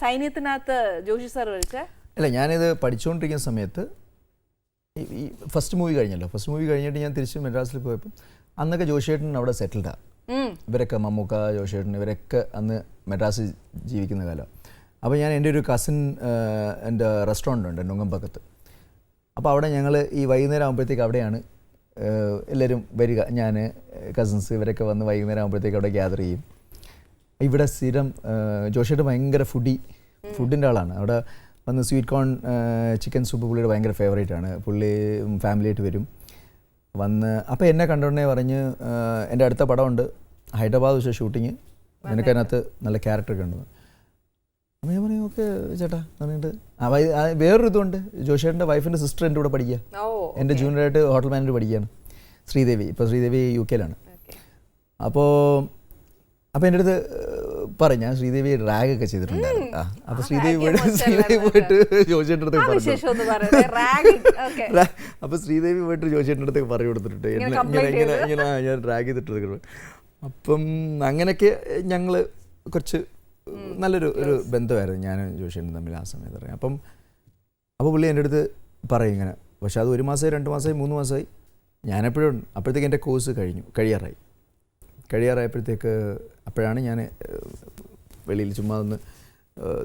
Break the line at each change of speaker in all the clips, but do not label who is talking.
സൈന്യത്തിനകത്ത് Joshi sir വിളിച്ചേ?
അല്ല, ഞാനിത് പഠിച്ചുകൊണ്ടിരിക്കുന്ന സമയത്ത് ഈ ഫസ്റ്റ് മൂവി കഴിഞ്ഞല്ലോ. ഫസ്റ്റ് മൂവി കഴിഞ്ഞിട്ട് ഞാൻ തിരിച്ച് മദ്രാസിൽ പോയപ്പോൾ അന്നൊക്കെ ജോഷിയേട്ടൻ അവിടെ സെറ്റിൽഡാണ്. ഇവരൊക്കെ മമ്മൂക്ക, ജോഷിയേട്ടൻ ഇവരൊക്കെ അന്ന് മദ്രാസിൽ ജീവിക്കുന്ന കാലം. അപ്പോൾ ഞാൻ എൻ്റെ ഒരു കസിൻ എൻ്റെ റെസ്റ്റോറൻ്റ് ഉണ്ട് നുങ്കമ്പക്കത്ത്. അപ്പോൾ അവിടെ ഞങ്ങൾ ഈ വൈകുന്നേരം ആകുമ്പോഴത്തേക്ക് അവിടെയാണ് എല്ലാവരും വരിക. ഞാൻ കസിൻസ് ഇവരൊക്കെ വന്ന് വൈകുന്നേരം ആകുമ്പോഴത്തേക്ക് അവിടെ ഗ്യാദർ ചെയ്യും. ഇവിടെ സ്ഥിരം ജോഷിയേട്ടൻ ഭയങ്കര ഫുഡിൻ്റെ ആളാണ്. അവിടെ വന്ന് സ്വീറ്റ് കോൺ ചിക്കൻ സൂപ്പ് പുള്ളിയുടെ ഭയങ്കര ഫേവറേറ്റ് ആണ്. പുള്ളി ഫാമിലിയായിട്ട് വരും വന്ന്. അപ്പോൾ എന്നെ കണ്ടോടനെ പറഞ്ഞ് എൻ്റെ അടുത്ത പടമുണ്ട് ഹൈദരാബാദ് വെച്ച ഷൂട്ടിങ്, നിനക്കതിനകത്ത് നല്ല ക്യാരക്ടറൊക്കെ ഉണ്ട്. അപ്പോൾ ഞാൻ പറയും ഓക്കെ ചേട്ടാ പറഞ്ഞിട്ട്. വേറൊരു ഇതുണ്ട്, ജോഷിയേട്ടൻ്റെ വൈഫിൻ്റെ സിസ്റ്റർ എൻ്റെ കൂടെ പഠിക്കുക, എൻ്റെ ജൂനിയറായിട്ട് ഹോട്ടൽ മാനേജർ പഠിക്കുകയാണ്, ശ്രീദേവി. ഇപ്പോൾ ശ്രീദേവി UK യിലാണ്. അപ്പോൾ എൻ്റെ അടുത്ത് പറയും ഞാൻ ശ്രീദേവി റാഗൊക്കെ ചെയ്തിട്ടുണ്ടായിരുന്നു. അപ്പോൾ ശ്രീദേവി പോയിട്ട് ജോഷിയേട്ടൻ്റെ അടുത്ത് പറഞ്ഞു. അപ്പോൾ ശ്രീദേവി പോയിട്ട് ജോഷിയേട്ടൻ്റെ അടുത്ത് പറഞ്ഞു കൊടുത്തിട്ടുണ്ട് ഇങ്ങനെ ഞാൻ റാഗ് ചെയ്തിട്ട്. അപ്പം അങ്ങനെയൊക്കെ ഞങ്ങൾ കുറച്ച് നല്ലൊരു ബന്ധമായിരുന്നു ഞാൻ ജോഷിയേട്ടൻ തമ്മിൽ ആ സമയത്ത് അറിയാം. അപ്പോൾ പുള്ളി എൻ്റെ അടുത്ത് പറയും ഇങ്ങനെ. പക്ഷെ അത് 1 മാസമായി 2 മാസമായി 3 മാസമായി ഞാനെപ്പോഴും അപ്പോഴത്തേക്ക് എൻ്റെ കോഴ്സ് കഴിയാറായപ്പോഴത്തേക്ക് അപ്പോഴാണ് ഞാൻ വെളിയിൽ ചുമ്മാ ഒന്ന്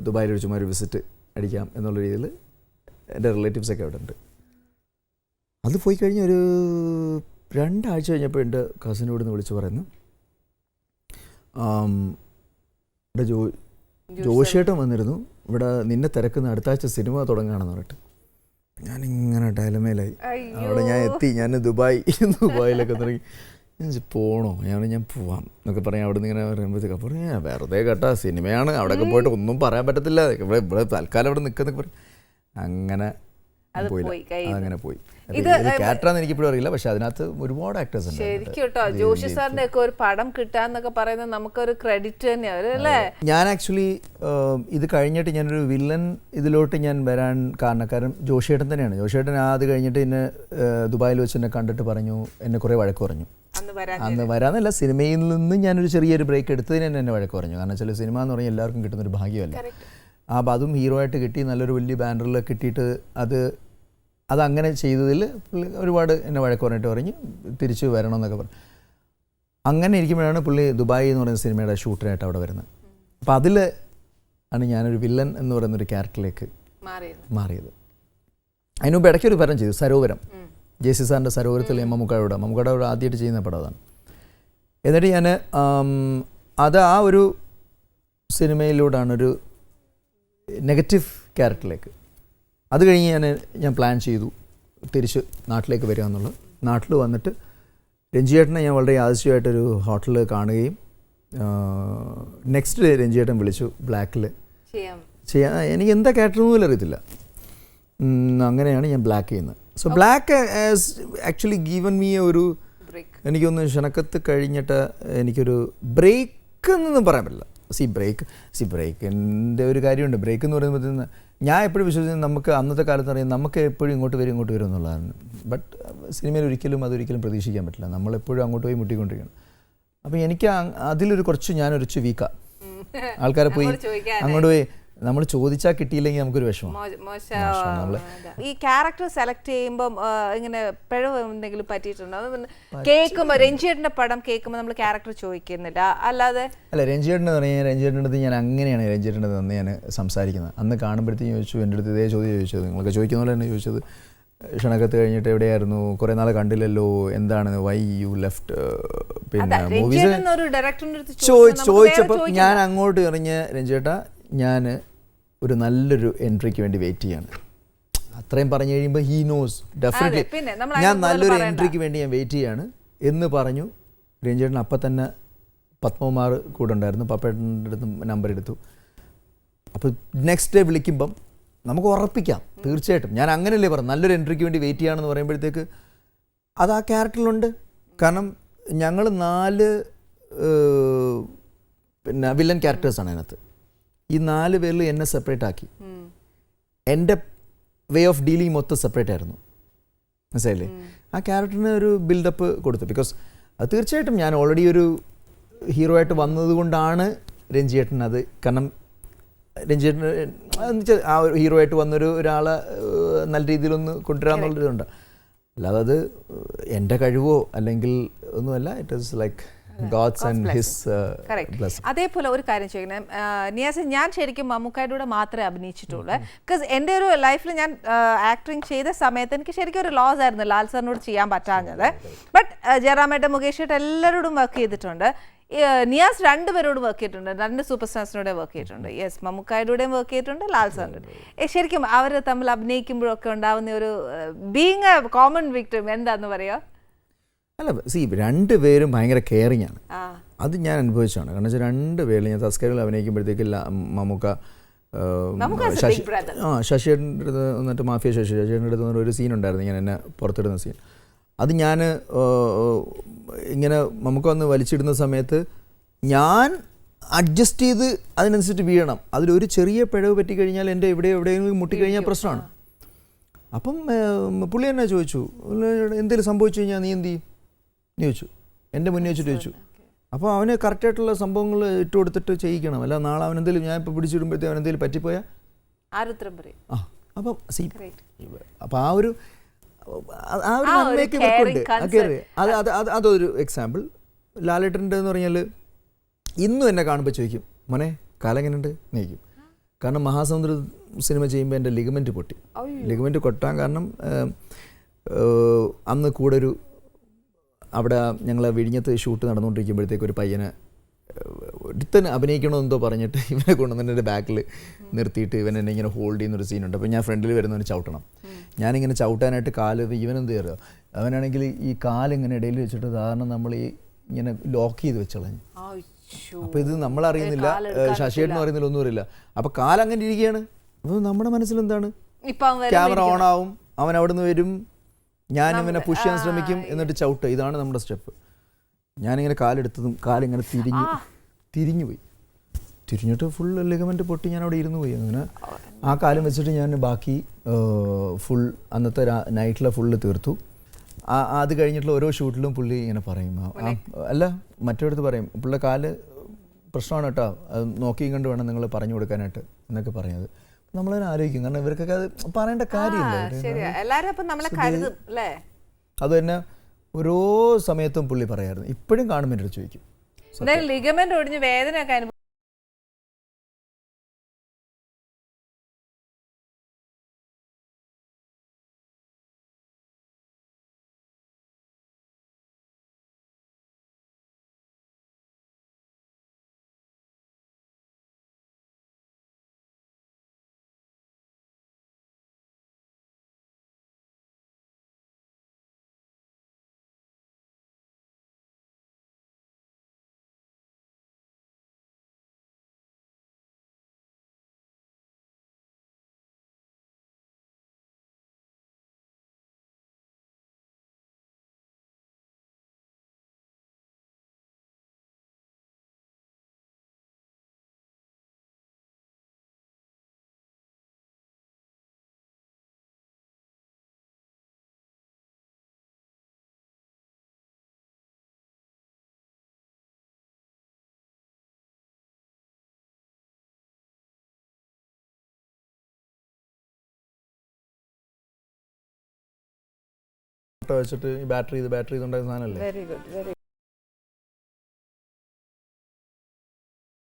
ദുബായിൽ ചുമ്മാ ഒരു വിസിറ്റ് അടിക്കാം എന്നുള്ള രീതിയിൽ എൻ്റെ റിലേറ്റീവ്സൊക്കെ അവിടെ ഉണ്ട്. അത് പോയി കഴിഞ്ഞ് ഒരു 2 ആഴ്ച കഴിഞ്ഞപ്പോൾ എൻ്റെ കസിനോട് നിന്ന് വിളിച്ച് പറയുന്നു ഇവിടെ ജോഷിയേട്ടൻ വന്നിരുന്നു, ഇവിടെ നിന്നെ തിരക്കുന്ന അടുത്ത ആഴ്ച സിനിമ തുടങ്ങുകയാണെന്ന് പറഞ്ഞിട്ട്. ഞാനിങ്ങനെ ഡയലമേലായി. അവിടെ ഞാൻ എത്തി, ഞാൻ ദുബായിലൊക്കെ തുടങ്ങി. പോകണോ? ഞാൻ പോവാം എന്നൊക്കെ പറയാം. അവിടെ നിന്ന് ഇങ്ങനെ പറയുമ്പോഴത്തേക്ക് അപ്പോൾ വെറുതെ കേട്ടാ സിനിമയാണ്, അവിടെയൊക്കെ പോയിട്ട് ഒന്നും പറയാൻ പറ്റത്തില്ല, ഇവിടെ തൽക്കാലം അവിടെ നിൽക്കുന്നൊക്കെ പറയും. അങ്ങനെ അങ്ങനെ പോയി. ക്യാരക്ടറാന്ന് എനിക്കിപ്പോഴും അറിയില്ല, പക്ഷെ അതിനകത്ത് ഒരുപാട് ആക്ടേഴ്സ് ഉണ്ട്.
ശരിക്കും കേട്ടോ, ജോഷി സാറിന്റെ ഒക്കെ ഒരു പടം കിട്ടാന്നൊക്കെ പറയുന്നത് നമുക്കൊരു ക്രെഡിറ്റ് തന്നെയാണ് അല്ലേ?
ഞാൻ ആക്ച്വലി ഇത് കഴിഞ്ഞിട്ട് ഞാനൊരു വില്ലൻ ഇതിലോട്ട് ഞാൻ വരാൻ കാരണക്കാരൻ ജോഷിയേട്ടൻ തന്നെയാണ്. ജോഷിയേട്ടൻ അത് കഴിഞ്ഞിട്ട് എന്നെ ദുബായിൽ വെച്ച് എന്നെ കണ്ടിട്ട് പറഞ്ഞു, എന്നെ കുറേ വഴക്ക് പറഞ്ഞു. അന്ന് വരാന്നല്ല, സിനിമയിൽ നിന്ന് ഞാനൊരു ചെറിയൊരു ബ്രേക്ക് എടുത്തതിന് എന്നെ വഴക്ക് പറഞ്ഞു. കാരണം വെച്ചാൽ സിനിമ എന്ന് പറഞ്ഞാൽ എല്ലാവർക്കും കിട്ടുന്നൊരു ഭാഗ്യമല്ല. അപ്പോൾ അതും ഹീറോ ആയിട്ട് കിട്ടി, നല്ലൊരു വലിയ ബാനറിൽ കിട്ടിയിട്ട് അതങ്ങനെ ചെയ്തതിൽ പുള്ളി ഒരുപാട് എന്നെ വഴക്ക് പറഞ്ഞ് തിരിച്ച് വരണമെന്നൊക്കെ പറഞ്ഞു. അങ്ങനെ ഇരിക്കുമ്പോഴാണ് പുള്ളി ദുബായ് എന്ന് പറയുന്ന സിനിമയുടെ ഷൂട്ടിനായിട്ട് അവിടെ വരുന്നത്. അപ്പോൾ അതിൽ ആണ് ഞാനൊരു വില്ലൻ എന്ന് പറയുന്നൊരു ക്യാരക്ടറിലേക്ക് മാറിയത്. അതിന് മുമ്പ് ഇടയ്ക്കൊരു പടം ചെയ്തു, സരോവരം. JC സാറിൻ്റെ സരോവരത്തിൽ മമ്മൂക്കയുടെ ആദ്യമായിട്ട് ചെയ്യുന്ന പടം അതാണ്. എന്നിട്ട് ഞാൻ ആ ഒരു സിനിമയിലൂടെയാണ് ഒരു നെഗറ്റീവ് ക്യാരക്ടറിലേക്ക്. അത് കഴിഞ്ഞ് ഞാൻ പ്ലാൻ ചെയ്തു തിരിച്ച് നാട്ടിലേക്ക് വരിക എന്നുള്ളത്. നാട്ടിൽ വന്നിട്ട് രഞ്ജിയേട്ടനെ ഞാൻ വളരെ യാദൃശ്യമായിട്ടൊരു ഹോട്ടലിൽ കാണുകയും നെക്സ്റ്റ് ഡേ രഞ്ജിയേട്ടൻ വിളിച്ചു ബ്ലാക്കിൽ ചെയ്യാൻ. എനിക്ക് എന്താ ക്യാരക്ടർ പോലും അറിയത്തില്ല. അങ്ങനെയാണ് ഞാൻ ബ്ലാക്ക് ചെയ്യുന്നത്. So black has actually given me ഒരു, എനിക്കൊന്ന് ക്ഷണക്കത്ത് കഴിഞ്ഞിട്ട് എനിക്കൊരു ബ്രേക്ക് എന്നൊന്നും പറയാൻ പറ്റില്ല. ബ്രേക്കിൻ്റെ ഒരു കാര്യമുണ്ട്. ബ്രേക്ക് എന്ന് പറയുമ്പോൾ ഞാൻ എപ്പോഴും വിശ്വസിക്കുന്നത് നമുക്ക് അന്നത്തെ കാലത്ത് അറിയാം നമുക്ക് എപ്പോഴും ഇങ്ങോട്ട് വരും എന്നുള്ളതാണ്. ബട്ട് സിനിമയിൽ അതൊരിക്കലും പ്രതീക്ഷിക്കാൻ പറ്റില്ല. നമ്മളെപ്പോഴും അങ്ങോട്ട് പോയി മുട്ടിക്കൊണ്ടിരിക്കണം. അപ്പോൾ എനിക്ക് അതിലൊരു ഞാനൊരു വീക്കാണ്. ആൾക്കാരെ പോയി അങ്ങോട്ട് പോയി നമ്മൾ ചോദിച്ചാൽ കിട്ടിയില്ലെങ്കിൽ നമുക്കൊരു വിഷമം.
ഈ ക്യാരക്ടർ സെലക്ട് ചെയ്യുമ്പോൾ ഇങ്ങനെ പിഴവ് എന്തെങ്കിലും പറ്റിയിട്ടുണ്ടോ? കേൾക്കുമ്പോൾ രഞ്ജിയേട്ടൻ്റെ പടം കേൾക്കുമ്പോൾ നമ്മൾ ക്യാരക്ടർ ചോദിക്കുന്നില്ല അല്ലാതെ? അല്ല,
രഞ്ജിയേട്ടൻ്റെ പറഞ്ഞാൽ രഞ്ജിയേട്ടൻ്റെ അടുത്ത് ഞാൻ അങ്ങനെയാണ് രഞ്ജിയേട്ടൻ്റെ അന്ന് ഞാൻ സംസാരിക്കുന്നത്. അന്ന് കാണുമ്പോഴത്തേക്കും ചോദിച്ചു, എൻ്റെ അടുത്ത് ഇതേ ചോദ്യം ചോദിച്ചത്, നിങ്ങളൊക്കെ ചോദിക്കുന്ന പോലെ തന്നെ ചോദിച്ചത്. ക്ഷണക്കത്ത് കഴിഞ്ഞിട്ട് എവിടെയായിരുന്നു, കുറേ നാൾ കണ്ടില്ലല്ലോ, എന്താണ് വൈ യു ലെഫ്റ്റ്, പിന്നെ മൂവീസ് ചോദിച്ചപ്പോൾ ഞാൻ അങ്ങോട്ട് എറിഞ്ഞ് രഞ്ജിയേട്ടാ ഞാൻ ഒരു നല്ലൊരു എൻട്രിക്ക് വേണ്ടി വെയിറ്റ് ചെയ്യാണ്. അത്രയും പറഞ്ഞു കഴിയുമ്പോൾ ഹീ നോസ് ഡെഫിനറ്റ്ലി ഞാൻ നല്ലൊരു എൻട്രിക്ക് വേണ്ടി ഞാൻ വെയിറ്റ് ചെയ്യാണ് എന്ന് പറഞ്ഞു. രഞ്ജിയേട്ടൻ അപ്പം തന്നെ പത്മകുമാർ കൂടെ ഉണ്ടായിരുന്നു, പപ്പേട്ടൻ്റെ അടുത്ത് നമ്പർ എടുത്തു. അപ്പോൾ നെക്സ്റ്റ് ഡേ വിളിക്കുമ്പം നമുക്ക് ഉറപ്പിക്കാം തീർച്ചയായിട്ടും. ഞാൻ അങ്ങനെയല്ലേ പറഞ്ഞു, നല്ലൊരു എൻട്രിക്ക് വേണ്ടി വെയിറ്റ് ചെയ്യുകയാണെന്ന് പറയുമ്പോഴത്തേക്ക് അത് ആ ക്യാരക്ടറിലുണ്ട്. കാരണം ഞങ്ങൾ 4 പിന്നെ വില്ലൻ ക്യാരക്ടേഴ്സാണ് അതിനകത്ത്. ഈ 4 പേരിൽ എന്നെ സെപ്പറേറ്റ് ആക്കി. എൻ്റെ വേ ഓഫ് ഡീലിങ് മൊത്തം സെപ്പറേറ്റ് ആയിരുന്നു, മനസ്സിലായില്ലേ? ആ ക്യാരക്ടറിന് ഒരു ബിൽഡപ്പ് കൊടുത്തു. ബിക്കോസ് അത് തീർച്ചയായിട്ടും ഞാൻ ഓൾറെഡി ഒരു ഹീറോ ആയിട്ട് വന്നത് കൊണ്ടാണ് രഞ്ജിയേട്ടൻ അത്. കാരണം രഞ്ജിയേട്ടന് ആ ഒരു ഹീറോ ആയിട്ട് വന്നൊരു ഒരാളെ നല്ല രീതിയിലൊന്ന് കൊണ്ടുവരാന്നുള്ളതുണ്ട്. അല്ലാതെ അത് എൻ്റെ കഴിവോ അല്ലെങ്കിൽ ഒന്നുമല്ല. It is like God's and his blessing.
അതേപോലെ ഒരു കാര്യം ചോദിക്കണേ നിയാസ്, ഞാൻ ശരിക്കും മമ്മൂക്കായുടെ കൂടെ മാത്രമേ അഭിനയിച്ചിട്ടുള്ളൂ. ബിക്കോസ് എൻ്റെ ഒരു ലൈഫിൽ ഞാൻ ആക്ടിങ് ചെയ്ത സമയത്ത് എനിക്ക് ശരിക്കും ഒരു ലോസ് ആയിരുന്നു ലാൽ സാറിനോട് ചെയ്യാൻ പറ്റാഞ്ഞത്. ബട്ട് ജയറാമേട്ട, മുകേഷ് ഏട്ട എല്ലാവരോടും വർക്ക് ചെയ്തിട്ടുണ്ട്. നിയാസ് രണ്ടുപേരോടും വർക്ക് ചെയ്തിട്ടുണ്ട്, 2 സൂപ്പർ സ്റ്റാർസിനോടെ വർക്ക് ചെയ്തിട്ടുണ്ട്. യെസ്, മമ്മൂക്കായുടെയും വർക്ക് ചെയ്തിട്ടുണ്ട്, ലാൽ സാറിൻ്റെ. ശരിക്കും അവർ തമ്മിൽ അഭിനയിക്കുമ്പോഴൊക്കെ ഉണ്ടാവുന്ന ഒരു ബീങ് എ കോമൺ വിക്ടിം എന്താന്ന് പറയുക?
അല്ല, രണ്ടുപേരും ഭയങ്കര കെയറിങ് ആണ്. അത് ഞാൻ അനുഭവിച്ചാണ്. കാരണം വെച്ചാൽ രണ്ടുപേരും ഞാൻ തസ്കരയിൽ അഭിനയിക്കുമ്പോഴത്തേക്ക് മമ്മൂക്ക ശശിയേട്ടൻ്റെ അടുത്ത് വന്നിട്ട് മാഫിയ ശശിയേട്ടൻ്റെ അടുത്ത് വന്നിട്ട് ഒരു സീൻ ഉണ്ടായിരുന്നു, ഇങ്ങനെ എന്നെ പുറത്തിടുന്ന സീൻ. അത് ഞാൻ ഇങ്ങനെ നമുക്ക് വന്ന് വലിച്ചിടുന്ന സമയത്ത് ഞാൻ അഡ്ജസ്റ്റ് ചെയ്ത് അതിനനുസരിച്ച് വീഴണം. അതിലൊരു ചെറിയ പിഴവ് പറ്റിക്കഴിഞ്ഞാൽ എൻ്റെ എവിടെയെങ്കിലും മുട്ടിക്കഴിഞ്ഞാൽ പ്രശ്നമാണ്. അപ്പം പുള്ളി എന്നെ ചോദിച്ചു, എന്തെങ്കിലും സംഭവിച്ചു കഴിഞ്ഞാൽ നീ എന്ത് ചെയ്യും എന്ന് ചോദിച്ചു. എൻ്റെ മുന്നേ വെച്ചിട്ട് ചോദിച്ചു. അപ്പോൾ അവന് കറക്റ്റായിട്ടുള്ള സംഭവങ്ങൾ ഇട്ട് കൊടുത്തിട്ട് ചെയ്യിക്കണം. അല്ല നാളെ അവൻ എന്തെങ്കിലും ഞാൻ ഇപ്പോൾ പിടിച്ചിടുമ്പോഴത്തേക്ക് അവൻ എന്തെങ്കിലും പറ്റിപ്പോയാൽ അപ്പം അപ്പം ആ ഒരു നന്മയ്ക്ക് ഇവർക്കുണ്ട്. അതൊരു എക്സാമ്പിൾ. ലാലേട്ടൻ്റെ എന്ന് പറഞ്ഞാൽ ഇന്നും എന്നെ കാണുമ്പോൾ ചോദിക്കും, മോനെ കാലെങ്ങനെയുണ്ട് എന്ന് ചോദിക്കും. കാരണം മഹാസമുദ്ര സിനിമ ചെയ്യുമ്പോൾ എൻ്റെ ലിഗമെൻറ്റ് പൊട്ടി. ലിഗമെൻറ്റ് കൊട്ടാൻ കാരണം അന്ന് കൂടെ ഒരു അവിടെ ഞങ്ങൾ വിഴിഞ്ഞത്ത് ഷൂട്ട് നടന്നുകൊണ്ടിരിക്കുമ്പോഴത്തേക്ക് ഒരു പയ്യനെ ഒരുത്തന് അഭിനയിക്കണമെന്തോ പറഞ്ഞിട്ട് ഇവനെ കൊണ്ടുവന്ന് എൻ്റെ ബാക്കിൽ നിർത്തിയിട്ട് ഇവൻ എന്നെ ഇങ്ങനെ ഹോൾഡ് ചെയ്യുന്നൊരു സീനുണ്ട്. അപ്പോൾ ഞാൻ ഫ്രണ്ടിൽ വരുന്നവന് ചവിട്ടണം. ഞാനിങ്ങനെ ചവിട്ടാനായിട്ട് കാല് ഇവനെന്ത് കയറുക, അവനാണെങ്കിൽ ഈ കാലിങ്ങനെ ഇടയിൽ വെച്ചിട്ട് കാരണം നമ്മൾ ഈ ഇങ്ങനെ ലോക്ക് ചെയ്ത് വെച്ചളഞ്ഞു. അപ്പോൾ ഇത് നമ്മളറിയുന്നില്ല, ശശിയേട്ടനും അറിയുന്നില്ല, ഒന്നും അറിയില്ല. അപ്പോൾ കാലങ്ങനെ ഇരിക്കുകയാണ്. അപ്പോൾ നമ്മുടെ മനസ്സിലെന്താണ്, ക്യാമറ ഓൺ ആവും, അവൻ അവിടെ നിന്ന് വരും, ഞാൻ ഇവനെ പുഷ് ചെയ്യാൻ ശ്രമിക്കും, എന്നിട്ട് ചവിട്ട്. ഇതാണ് നമ്മുടെ സ്റ്റെപ്പ്. ഞാനിങ്ങനെ കാലെടുത്തതും കാലിങ്ങനെ തിരിഞ്ഞു പോയി. തിരിഞ്ഞിട്ട് ഫുൾ ലിഗമെൻറ്റ് പൊട്ടി ഞാൻ അവിടെ ഇരുന്ന് പോയി. അങ്ങനെ ആ കാലം വെച്ചിട്ട് ഞാൻ ബാക്കി ഫുൾ അന്നത്തെ നൈറ്റിലെ ഫുള്ള് തീർത്തു. അത് കഴിഞ്ഞിട്ടുള്ള ഓരോ ഷൂട്ടിലും പുള്ളി ഇങ്ങനെ പറയും, അല്ല മറ്റൊരിടത്ത് പറയും, പുള്ളിയുടെ കാല് പ്രശ്നമാണ് കേട്ടോ, അത് നോക്കിയും കണ്ട് വേണം നിങ്ങൾ പറഞ്ഞു കൊടുക്കാനായിട്ട് എന്നൊക്കെ പറഞ്ഞത്. നമ്മളതിനെ ആലോചിക്കും. കാരണം ഇവർക്കൊക്കെ അത് പറയേണ്ട കാര്യമില്ല. അത് തന്നെ ഓരോ സമയത്തും പുള്ളി പറയായിരുന്നു. ഇപ്പോഴും കാണുമ്പോൾ എൻ്റെ ചോദിക്കും,
ലിഗമെന്റ് ഒടിഞ്ഞ് വേദന
വെച്ചിട്ട് ബാറ്ററി ഇത് ഉണ്ടാക്കുന്ന സാധനമല്ലേ.